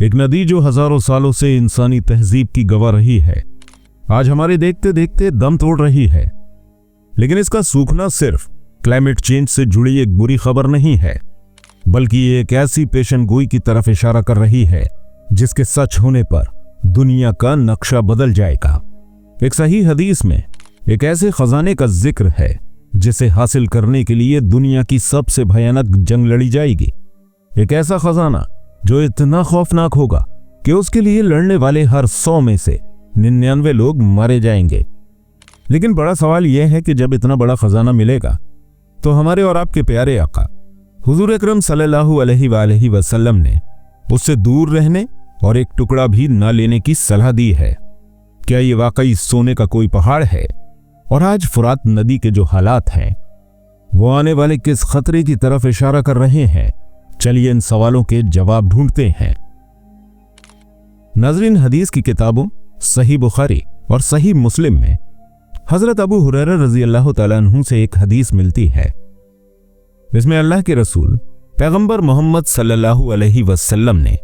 एक नदी जो हजारों सालों से इंसानी तहजीब की गवाह रही है, आज हमारे देखते देखते दम तोड़ रही है। लेकिन इसका सूखना सिर्फ क्लाइमेट चेंज से जुड़ी एक बुरी खबर नहीं है, बल्कि ये एक ऐसी पेशन गोई की तरफ इशारा कर रही है जिसके सच होने पर दुनिया का नक्शा बदल जाएगा। एक सही हदीस में एक ऐसे खजाने का जिक्र है जिसे हासिल करने के लिए दुनिया की सबसे भयानक जंग लड़ी जाएगी। एक ऐसा खजाना जो इतना खौफनाक होगा कि उसके लिए लड़ने वाले हर 100 में से 99 लोग मारे जाएंगे। लेकिन बड़ा सवाल यह है कि जब इतना बड़ा खजाना मिलेगा तो हमारे और आपके प्यारे आका हुजूर अकरम सल्लल्लाहु अलैहि वसल्लम ने उससे दूर रहने और एक टुकड़ा भी न लेने की सलाह दी है। क्या ये वाकई सोने का कोई पहाड़ है? और आज फुरात नदी के जो हालात हैं वो आने वाले किस खतरे की तरफ इशारा कर रहे हैं? चलिए इन सवालों के जवाब ढूंढते हैं। नाज़रीन, हदीस की किताबों सही बुखारी और सही मुस्लिम में हजरत अबू हुरैरा रजी अल्लाह तआला अन्हु से एक हदीस मिलती है। इसमें अल्लाह के रसूल पैगंबर मोहम्मद सल्लल्लाहु अलैहि वसल्लम ने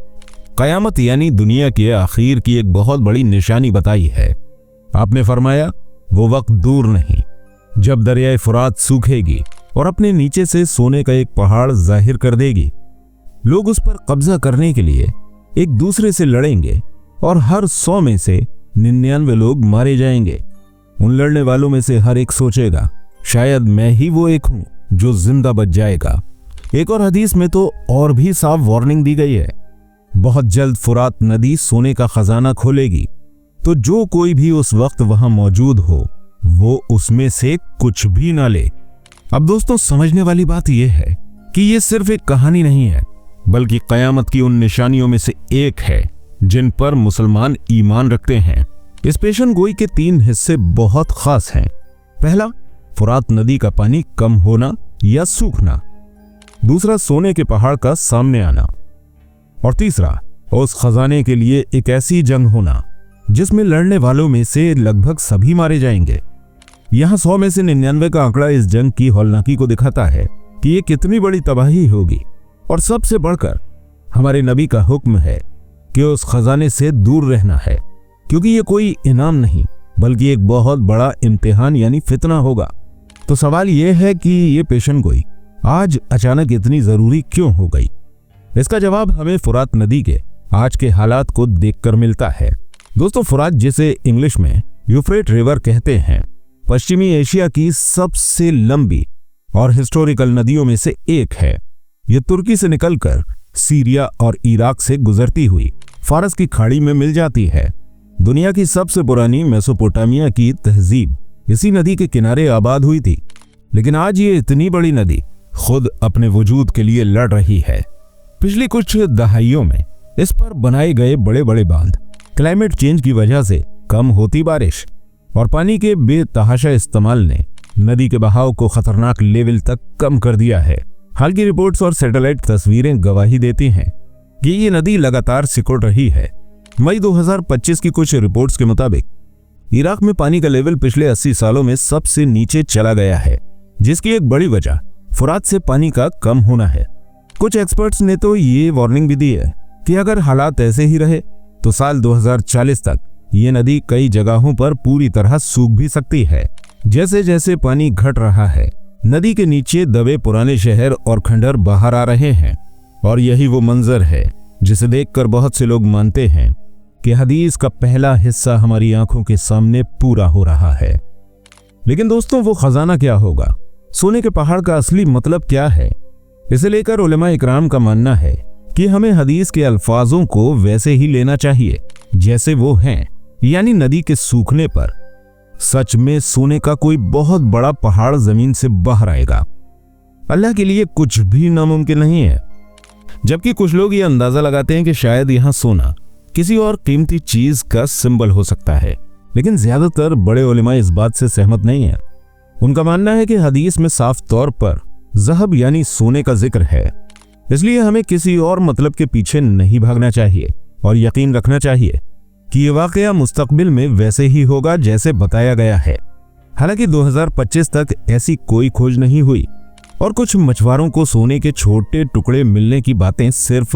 कयामत यानी दुनिया के आखिर की एक बहुत बड़ी निशानी बताई है। आपने फरमाया, वो वक्त दूर नहीं जब दरियाए फुरात सूखेगी और अपने नीचे से सोने का एक पहाड़ जाहिर कर देगी। लोग उस पर कब्जा करने के लिए एक दूसरे से लड़ेंगे और हर 100 में से 99 लोग मारे जाएंगे। उन लड़ने वालों में से हर एक सोचेगा, शायद मैं ही वो एक हूं जो जिंदा बच जाएगा। एक और हदीस में तो और भी साफ वार्निंग दी गई है, बहुत जल्द फुरात नदी सोने का खजाना खोलेगी, तो जो कोई भी उस वक्त वहां मौजूद हो वो उसमें से कुछ भी ना ले। अब दोस्तों, समझने वाली बात यह है कि ये सिर्फ एक कहानी नहीं है, बल्कि कयामत की उन निशानियों में से एक है जिन पर मुसलमान ईमान रखते हैं। इस पेशन गोई के 3 हिस्से बहुत खास हैं। पहला, फुरात नदी का पानी कम होना या सूखना। दूसरा, सोने के पहाड़ का सामने आना। और तीसरा, उस खजाने के लिए एक ऐसी जंग होना जिसमें लड़ने वालों में से लगभग सभी मारे जाएंगे। यहां 100 में से 99 का आंकड़ा इस जंग की हौलनाकी को दिखाता है कि ये कितनी बड़ी तबाही होगी। और सबसे बढ़कर हमारे नबी का हुक्म है कि उस खजाने से दूर रहना है, क्योंकि ये कोई इनाम नहीं बल्कि एक बहुत बड़ा इम्तिहान यानी फितना होगा। तो सवाल यह है कि ये पेशन गोई आज अचानक इतनी जरूरी क्यों हो गई? इसका जवाब हमें फुरात नदी के आज के हालात को देखकर मिलता है। दोस्तों, फुरात, जिसे इंग्लिश में यूफ्रेट रिवर कहते हैं, पश्चिमी एशिया की सबसे लंबी और हिस्टोरिकल नदियों में से एक है। यह तुर्की से निकलकर सीरिया और इराक से गुजरती हुई फारस की खाड़ी में मिल जाती है। दुनिया की सबसे पुरानी मेसोपोटामिया की तहजीब इसी नदी के किनारे आबाद हुई थी। लेकिन आज ये इतनी बड़ी नदी खुद अपने वजूद के लिए लड़ रही है। पिछली कुछ दहाइयों में इस पर बनाए गए बड़े बड़े बांध, क्लाइमेट चेंज की वजह से कम होती बारिश और पानी के बेतहाशा इस्तेमाल ने नदी के बहाव को खतरनाक लेवल तक कम कर दिया है। हाल की रिपोर्ट्स और सैटेलाइट तस्वीरें गवाही देती हैं कि ये नदी लगातार सिकुड़ रही है। मई 2025 की कुछ रिपोर्ट्स के मुताबिक इराक में पानी का लेवल पिछले 80 सालों में सबसे नीचे चला गया है, जिसकी एक बड़ी वजह फुरात से पानी का कम होना है। कुछ एक्सपर्ट्स ने तो ये वार्निंग भी दी है कि अगर हालात ऐसे ही रहे तो साल 2040 तक ये नदी कई जगहों पर पूरी तरह सूख भी सकती है। जैसे जैसे पानी घट रहा है, नदी के नीचे दबे पुराने शहर और खंडर बाहर आ रहे हैं। और यही वो मंजर है जिसे देखकर बहुत से लोग मानते हैं कि हदीस का पहला हिस्सा हमारी आंखों के सामने पूरा हो रहा है। लेकिन दोस्तों, वो खजाना क्या होगा? सोने के पहाड़ का असली मतलब क्या है? इसे लेकर उलमा इकराम का मानना है कि हमें हदीस के अल्फाजों को वैसे ही लेना चाहिए जैसे वो हैं, यानी नदी के सूखने पर सच में सोने का कोई बहुत बड़ा पहाड़ जमीन से बाहर आएगा। अल्लाह के लिए कुछ भी नामुमकिन नहीं है। जबकि कुछ लोग ये अंदाजा लगाते हैं कि शायद यहां सोना किसी और कीमती चीज का सिंबल हो सकता है, लेकिन ज्यादातर बड़े उलमा इस बात से सहमत नहीं है। उनका मानना है कि हदीस में साफ तौर पर ज़हब यानी सोने का जिक्र है, इसलिए हमें किसी और मतलब के पीछे नहीं भागना चाहिए और यकीन रखना चाहिए कि ये वाकया मुस्तकबिल में वैसे ही होगा जैसे बताया गया है। हालांकि 2025 तक ऐसी कोई खोज नहीं हुई और कुछ मछुआरों को सोने के छोटे टुकड़े मिलने की बातें सिर्फ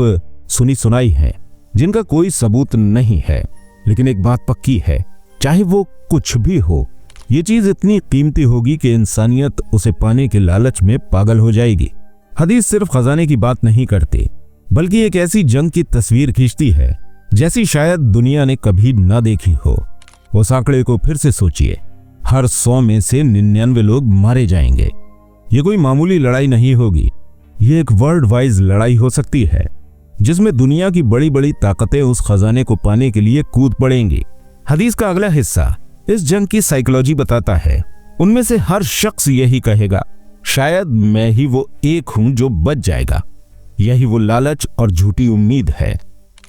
सुनी सुनाई हैं। जिनका कोई सबूत नहीं है, लेकिन एक बात पक्की है, चाहे वो कुछ भी हो, ये चीज इतनी कीमती होगी कि इंसानियत उसे पाने के लालच में पागल हो जाएगी। हदीस सिर्फ खजाने की बात नहीं करती, बल्कि एक ऐसी जंग की तस्वीर खींचती है जैसी शायद दुनिया ने कभी ना देखी हो। उस आंकड़े को फिर से सोचिए, हर 100 में से 99 लोग मारे जाएंगे। ये कोई मामूली लड़ाई नहीं होगी, ये एक वर्ल्ड वाइज लड़ाई हो सकती है, जिसमें दुनिया की बड़ी बड़ी ताकतें उस खजाने को पाने के लिए कूद पड़ेंगी। हदीस का अगला हिस्सा इस जंग की साइकोलॉजी बताता है। उनमें से हर शख्स यही कहेगा, शायद मैं ही वो एक हूं जो बच जाएगा। यही वो लालच और झूठी उम्मीद है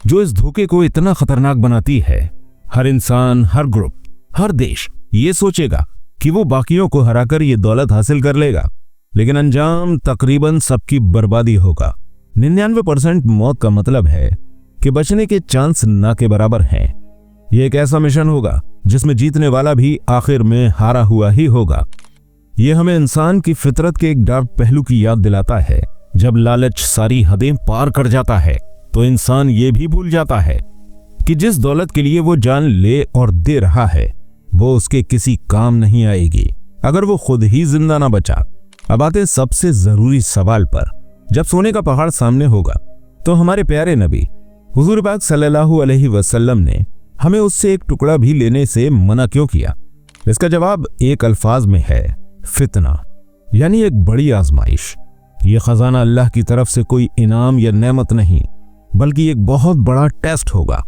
जो इस धोखे को इतना खतरनाक बनाती है। हर इंसान, हर ग्रुप, हर देश ये सोचेगा कि वो बाकियों को हराकर ये दौलत हासिल कर लेगा, लेकिन अंजाम तकरीबन सबकी बर्बादी होगा। 99% मौत का मतलब है कि बचने के चांस ना के बराबर हैं। ये एक ऐसा मिशन होगा जिसमें जीतने वाला भी आखिर में हारा हुआ ही होगा। ये हमें इंसान की फितरत के एक डार्क पहलू की याद दिलाता है। जब लालच सारी हदें पार कर जाता है तो इंसान ये भी भूल जाता है कि जिस दौलत के लिए वो जान ले और दे रहा है वो उसके किसी काम नहीं आएगी अगर वो खुद ही जिंदा ना बचा। अब आते सबसे जरूरी सवाल पर। जब सोने का पहाड़ सामने होगा तो हमारे प्यारे नबी हुजूर पाक सल्लल्लाहु अलैहि वसल्लम ने हमें उससे एक टुकड़ा भी लेने से मना क्यों किया? इसका जवाब एक अल्फाज में है, फितना, यानी एक बड़ी आजमाइश। यह खजाना अल्लाह की तरफ से कोई इनाम या नेमत नहीं, बल्कि एक बहुत बड़ा टेस्ट होगा।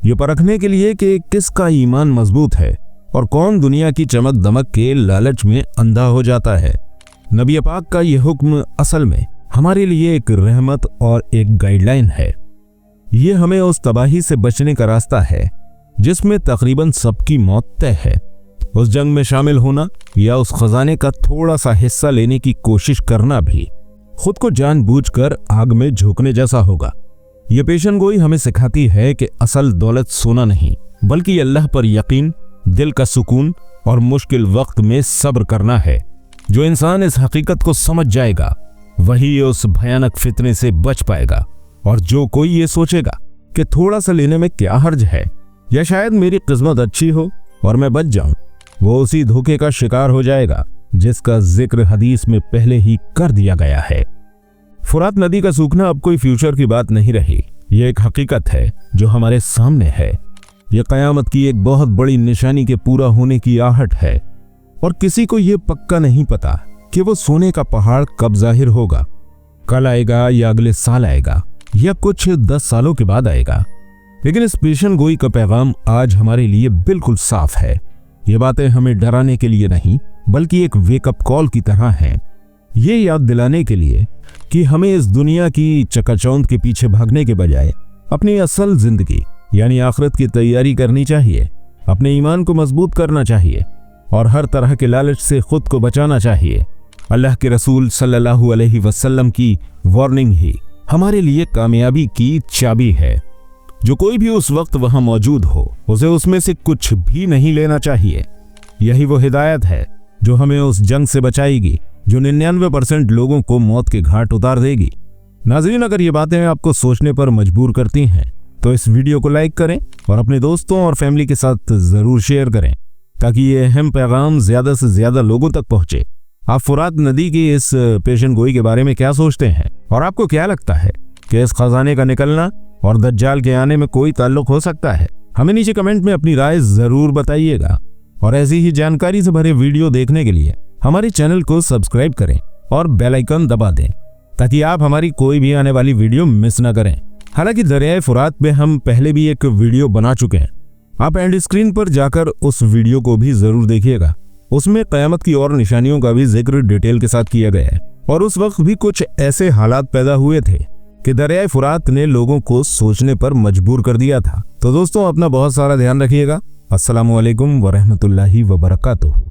ये परखने के लिए कि किसका ईमान मजबूत है और कौन दुनिया की चमक दमक के लालच में अंधा हो जाता है। नबी पाक का यह हुक्म असल में हमारे लिए एक रहमत और एक गाइडलाइन है। ये हमें उस तबाही से बचने का रास्ता है जिसमें तकरीबन सबकी मौत तय है। उस जंग में शामिल होना या उस खजाने का थोड़ा सा हिस्सा लेने की कोशिश करना भी खुद को जानबूझकर आग में झोंकने जैसा होगा। यह पेशनगोई हमें सिखाती है कि असल दौलत सोना नहीं, बल्कि अल्लाह पर यकीन, दिल का सुकून और मुश्किल वक्त में सब्र करना है। जो इंसान इस हकीकत को समझ जाएगा वही उस भयानक फितने से बच पाएगा। और जो कोई ये सोचेगा कि थोड़ा सा लेने में क्या हर्ज है या शायद मेरी किस्मत अच्छी हो और मैं बच जाऊं, वो उसी धोखे का शिकार हो जाएगा जिसका जिक्र हदीस में पहले ही कर दिया गया है। फुरात नदी का सूखना अब कोई फ्यूचर की बात नहीं रही, ये एक हकीकत है जो हमारे सामने है। ये कयामत की एक बहुत बड़ी निशानी के पूरा होने की आहट है और किसी को ये पक्का नहीं पता कि वो सोने का पहाड़ कब जाहिर होगा, कल आएगा या अगले साल आएगा या कुछ 10 सालों के बाद आएगा। लेकिन इस पेशनगोई का पैगाम आज हमारे लिए बिल्कुल साफ है। ये बातें हमें डराने के लिए नहीं, बल्कि एक वेकअप कॉल की तरह हैं। ये याद दिलाने के लिए कि हमें इस दुनिया की चकाचौंध के पीछे भागने के बजाय अपनी असल जिंदगी यानी आखिरत की तैयारी करनी चाहिए, अपने ईमान को मजबूत करना चाहिए और हर तरह के लालच से खुद को बचाना चाहिए। अल्लाह के रसूल सल्लल्लाहु अलैहि वसल्लम की वार्निंग ही हमारे लिए कामयाबी की चाबी है। जो कोई भी उस वक्त वहां मौजूद हो उसे उसमें से कुछ भी नहीं लेना चाहिए। यही वो हिदायत है जो हमें उस जंग से बचाएगी जो 99% लोगों को मौत के घाट उतार देगी। नाज़रीन, अगर ये बातें आपको सोचने पर मजबूर करती हैं तो इस वीडियो को लाइक करें और अपने दोस्तों और फैमिली के साथ जरूर शेयर करें ताकि ये अहम पैगाम ज्यादा से ज्यादा लोगों तक पहुंचे। आप फुरात नदी की इस पेशनगोई के बारे में क्या सोचते हैं और आपको क्या लगता है कि इस खजाने का निकलना और दज्जाल के आने में कोई ताल्लुक हो सकता है? हमें नीचे कमेंट में अपनी राय जरूर बताइएगा और ऐसी ही जानकारी से भरे वीडियो देखने के लिए हमारे चैनल को सब्सक्राइब करें और बेल आइकन दबा दें ताकि आप हमारी कोई भी आने वाली वीडियो मिस ना करें। हालांकि दरियाए फुरात में हम पहले भी एक वीडियो बना चुके हैं, आप एंड स्क्रीन पर जाकर उस वीडियो को भी जरूर देखिएगा। उसमें कयामत की और निशानियों का भी जिक्र डिटेल के साथ किया गया है और उस वक्त भी कुछ ऐसे हालात पैदा हुए थे कि दरियाए फुरात ने लोगों को सोचने पर मजबूर कर दिया था। तो दोस्तों, अपना बहुत सारा ध्यान रखिएगा। अस्सलामु अलैकुम वरहमतुल्लाहि वबरकातुहू।